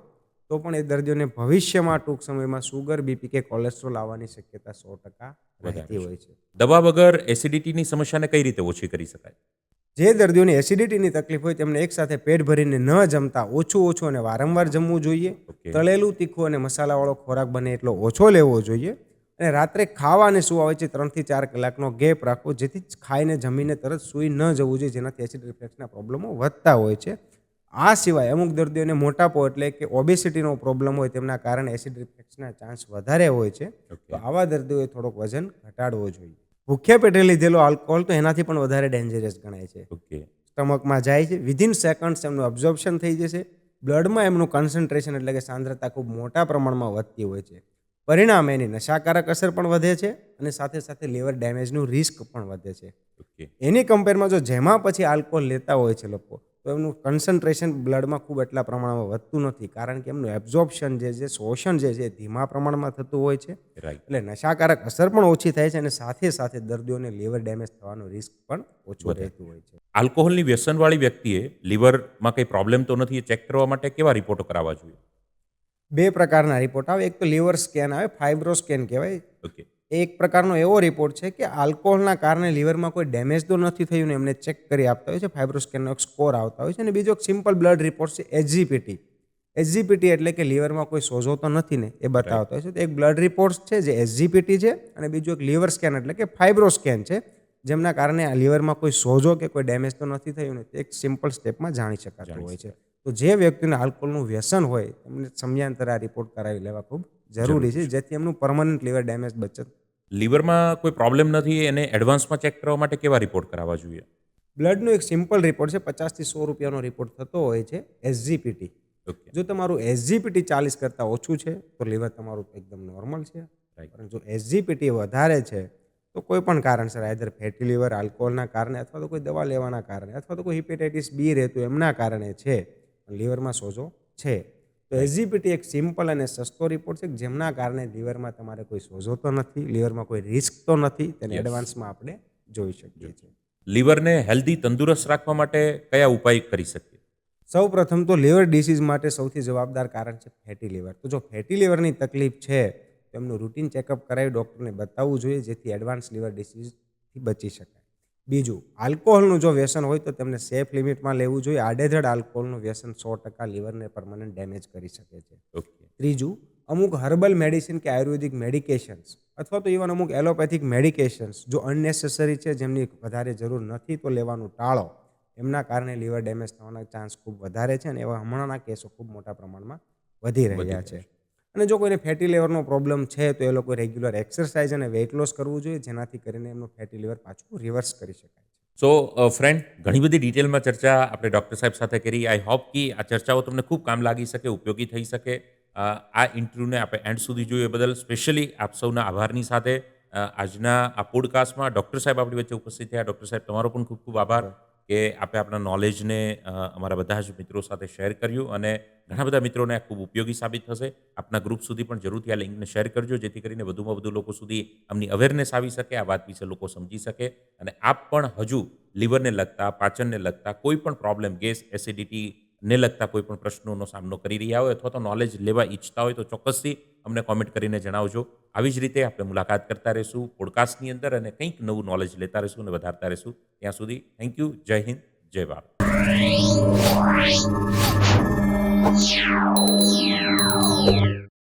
તો પણ એ દર્દીઓને ભવિષ્યમાં ટૂંક સમયમાં સુગર બીપી કે કોલેસ્ટ્રોલ આવવાની શક્યતા 100% રહેતી હોય છે. દવા વગર એસિડિટીની સમસ્યાને કઈ રીતે ઓછી કરી શકાય? જે દર્દીઓને એસિડિટીની તકલીફ હોય તેમને એકસાથે પેટ ભરીને ન જમતા ઓછું અને વારંવાર જમવું જોઈએ. ઓકે. તળેલું, તીખું અને મસાલાવાળો ખોરાક બને એટલો ઓછો લેવો જોઈએ. અને રાત્રે ખાવા અને સૂવા વચ્ચે 3 થી 4 કલાકનો ગેપ રાખવો, જેથી ખાઈને જમીને તરત સૂઈ ન જવું જોઈએ, જેનાથી એસિડ રિફ્લેક્સના પ્રોબ્લેમો વધતા હોય છે. આ સિવાય અમુક દર્દીઓને મોટાપો એટલે કે ઓબેસિટીનો પ્રોબ્લેમ હોય, તેમના કારણે એસિડ રિફ્લેક્સના ચાન્સ વધારે હોય છે. તો આવા દર્દીઓએ થોડોક વજન ઘટાડવો જોઈએ. ભૂખ્યા પેટે લીધેલો આલ્કોહોલ તો એનાથી પણ વધારે ડેન્જરસ ગણાય છે. ઓકે. સ્ટમકમાં જાય છે, વિધિન સેકન્ડ્સ એમનું અબ્ઝોર્પ્શન થઈ જશે. બ્લડમાં એમનું કન્સન્ટ્રેશન એટલે કે સાંદ્રતા ખૂબ મોટા પ્રમાણમાં વધતી હોય છે. પરિણામે એની નશાકારક અસર પણ વધે છે અને સાથે સાથે લીવર ડેમેજનું રિસ્ક પણ વધે છે. ઓકે. એની કમ્પેરમાં જો જેમાં પછી આલ્કોહોલ લેતા હોય છે લોકો, તો એમનું કન્સન્ટ્રેશન બ્લડમાં ખૂબ એટલા પ્રમાણમાં વધતું નથી, કારણ કે એમનું એબ્ઝોર્પ્શન જે શોષણ જે છે એ ધીમા પ્રમાણમાં થતું હોય છે. રાઈટ. એટલે નશાકારક અસર પણ ઓછી થાય છે અને સાથે સાથે દર્દીઓને લીવર ડેમેજ થવાનો રિસ્ક પણ ઓછું વધે. રહેતું હોય છે. આલ્કોહોલની વ્યસનવાળી વ્યક્તિએ લીવરમાં કંઈ પ્રોબ્લેમ તો નથી એ ચેક કરવા માટે કેવા રિપોર્ટો કરાવવા જોઈએ? 2 પ્રકારના રિપોર્ટ આવે. એક તો લીવર સ્કેન આવે, ફાઇબ્રો સ્કેન કહેવાય. ઓકે. એક પ્રકારનો એવો રિપોર્ટ છે કે આલ્કોહોલના કારણે લીવરમાં કોઈ ડેમેજ તો નથી થયું ને એમને ચેક કરી આપતા હોય છે. ફાઇબ્રો સ્કેનનો એક સ્કોર આવતા હોય છે. અને બીજો એક સિમ્પલ બ્લડ રિપોર્ટ છે એસજીપીટી. એસજીપીટી એટલે કે લીવરમાં કોઈ સોજો તો નથી ને એ બતાવતા હોય છે. તો એક બ્લડ રિપોર્ટ છે જે એસજીપીટી છે, અને બીજું એક લીવર સ્કેન એટલે કે ફાઇબ્રો સ્કેન છે, જેમના કારણે આ લીવરમાં કોઈ સોજો કે કોઈ ડેમેજ તો નથી થયું ને તે એક સિમ્પલ સ્ટેપમાં જાણી શકાતું હોય છે. તો જે વ્યક્તિને આલ્કોહોલનું વ્યસન હોય એમને સમયાંતરે આ રિપોર્ટ કરાવી લેવા ખૂબ જરૂરી છે, જેથી એમનું પરમનન્ટ લીવર ડેમેજ બચત. લીવરમાં કોઈ પ્રોબ્લેમ નથી એને એડવાન્સમાં ચેક કરવા માટે કેવા રિપોર્ટ કરાવવા જોઈએ? બ્લડનો એક સિમ્પલ રિપોર્ટ છે, 50 થી 100 રૂપિયાનો રિપોર્ટ થતો હોય છે, એસજીપીટી. ઓકે. જો તમારું એસજીપીટી 40 કરતાં ઓછું છે તો લીવર તમારું એકદમ નોર્મલ છે. રાઈટ. પરંતુ જો એસજીપીટી વધારે છે તો કોઈ પણ કારણસર આઈધર ફેટી લીવર આલ્કોહોલના કારણે અથવા તો કોઈ દવા લેવાના કારણે અથવા તો કોઈ હિપેટાઇટિસ બી રહેતું એમના કારણે છે, લીવરમાં સોજો છે, તો એસજીપીટી એક સિમ્પલ અને સસ્તો રિપોર્ટ છે, જેમના કારણે લીવરમાં તમારે કોઈ સોજો તો નથી, લીવરમાં કોઈ રિસ્ક તો નથી, તેને Yes. એડવાન્સમાં આપણે જોઈ શકીએ છીએ. લીવરને હેલ્ધી તંદુરસ્ત રાખવા માટે કયા ઉપાય કરી શકીએ? સૌ પ્રથમ તો લીવર ડિસીઝ માટે સૌથી જવાબદાર કારણ છે ફેટી લીવર. તો જો ફેટી લીવરની તકલીફ છે તો એમનું રૂટીન ચેકઅપ કરાવી ડૉક્ટરને બતાવવું જોઈએ, જેથી એડવાન્સ લીવર ડિસીઝથી બચી શકાય. બીજું, આલ્કોહોલનું જો વ્યસન હોય તો તેમને સેફ લિમિટમાં લેવું જોઈએ. આડેધડ આલ્કોહોલનું વ્યસન 100% લીવરને પરમનન્ટ ડેમેજ કરી શકે છે. ઓકે. ત્રીજું, અમુક હર્બલ મેડિસિન કે આયુર્વેદિક મેડિકેશન્સ અથવા તો ઇવન અમુક એલોપેથિક મેડિકેશન્સ જો અનનેસેસરી છે, જેમની વધારે જરૂર નથી, તો લેવાનું ટાળો. એમના કારણે લીવર ડેમેજ થવાના ચાન્સ ખૂબ વધારે છે અને એવા હમણાંના કેસો ખૂબ મોટા પ્રમાણમાં વધી રહ્યા છે. અને જો કોઈને ફેટી લીવરનો પ્રોબ્લેમ છે તો એ લોકો રેગ્યુલર એક્સરસાઇઝ અને વેઇટ લોસ કરવું જોઈએ, જેનાથી કરીને એમનું ફેટી લીવર પાછું રિવર્સ કરી શકાય. સો ફ્રેન્ડ, ઘણી બધી ડિટેલમાં ચર્ચા આપણે ડૉક્ટર સાહેબ સાથે કરી. આઈ હોપ કે આ ચર્ચાઓ તમને ખૂબ કામ લાગી શકે, ઉપયોગી થઈ શકે. આ ઇન્ટરવ્યૂને આપણે એન્ડ સુધી જોયું એ બદલ સ્પેશિયલી આપ સૌના આભારની સાથે આજના આ પોડકાસ્ટમાં ડૉક્ટર સાહેબ આપણી વચ્ચે ઉપસ્થિત થયા. ડૉક્ટર સાહેબ, તમારો પણ ખૂબ ખૂબ આભાર કે આપે આપણા નોલેજને અમારા બધા જ મિત્રો સાથે શેર કર્યું, અને ઘણા બધા મિત્રોને આ ખૂબ ઉપયોગી સાબિત થશે. આપના ગ્રુપ સુધી પણ જરૂરથી આ લિંકને શેર કરજો, જેથી કરીને વધુમાં વધુ લોકો સુધી આમની અવેરનેસ આવી શકે, આ વાત વિશે લોકો સમજી શકે. અને આપ પણ હજુ લીવરને લગતા, પાચનને લગતા કોઈ પણ પ્રોબ્લેમ, ગેસ, એસિડિટીને લગતા કોઈ પણ પ્રશ્નોનો સામનો કરી રહ્યા હોય અથવા તો નોલેજ લેવા ઈચ્છતા હોય તો ચોક્કસથી અમને કોમેન્ટ કરીને જણાવજો. આવી જ રીતે આપણે મુલાકાત કરતા રહીશું પોડકાસ્ટની અંદર, અને કંઈક નવું નોલેજ લેતા રહીશું અને વધારતા રહીશું. ત્યાં સુધી થેન્ક યુ. જય હિન્દ, જય ભારત.